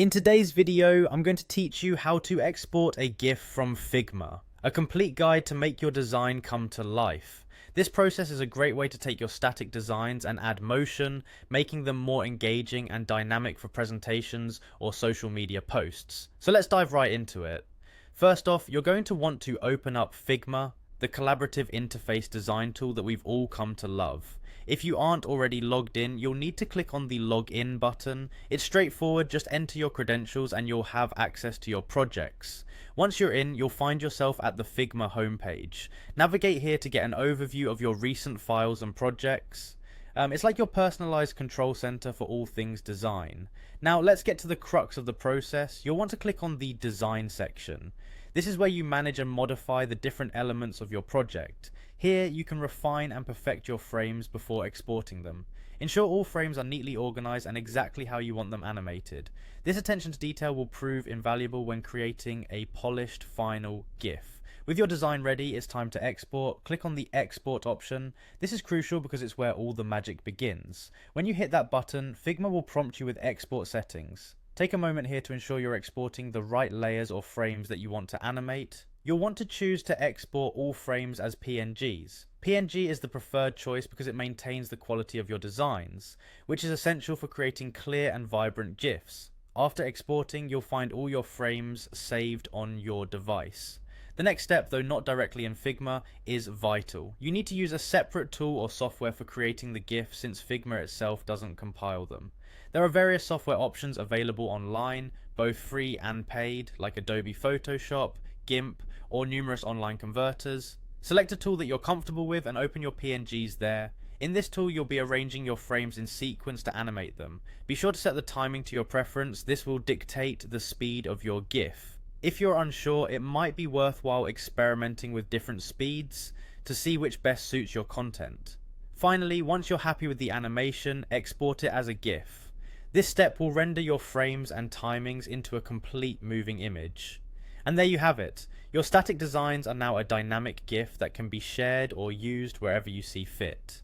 In today's video, I'm going to teach you how to export a GIF from Figma, a complete guide to make your design come to life. This process is a great way to take your static designs and add motion, making them more engaging and dynamic for presentations or social media posts. So let's dive right into it. First off, you're going to want to open up Figma, the collaborative interface design tool that we've all come to love. If you aren't already logged in, you'll need to click on the login button. It's straightforward, just enter your credentials and you'll have access to your projects. Once you're in, you'll find yourself at the Figma homepage. Navigate here to get an overview of your recent files and projects. It's like your personalized control center for all things design. Now let's get to the crux of the process. You'll want to click on the design section. This is where you manage and modify the different elements of your project. Here you can refine and perfect your frames before exporting them. Ensure all frames are neatly organized and exactly how you want them animated. This attention to detail will prove invaluable when creating a polished final GIF. With your design ready, it's time to export. Click on the export option. This is crucial because it's where all the magic begins. When you hit that button, Figma will prompt you with export settings. Take a moment here to ensure you're exporting the right layers or frames that you want to animate. You'll want to choose to export all frames as PNGs. PNG is the preferred choice because it maintains the quality of your designs, which is essential for creating clear and vibrant GIFs. After exporting, you'll find all your frames saved on your device. The next step, though not directly in Figma, is vital. You need to use a separate tool or software for creating the GIF since Figma itself doesn't compile them. There are various software options available online, both free and paid, like Adobe Photoshop, GIMP, or numerous online converters. Select a tool that you're comfortable with and open your PNGs there. In this tool, you'll be arranging your frames in sequence to animate them. Be sure to set the timing to your preference. This will dictate the speed of your GIF. If you're unsure, it might be worthwhile experimenting with different speeds to see which best suits your content. Finally, once you're happy with the animation, export it as a GIF. This step will render your frames and timings into a complete moving image. And there you have it. Your static designs are now a dynamic GIF that can be shared or used wherever you see fit.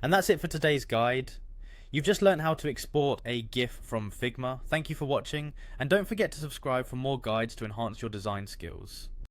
And that's it for today's guide. You've just learned how to export a GIF from Figma. Thank you for watching, and don't forget to subscribe for more guides to enhance your design skills.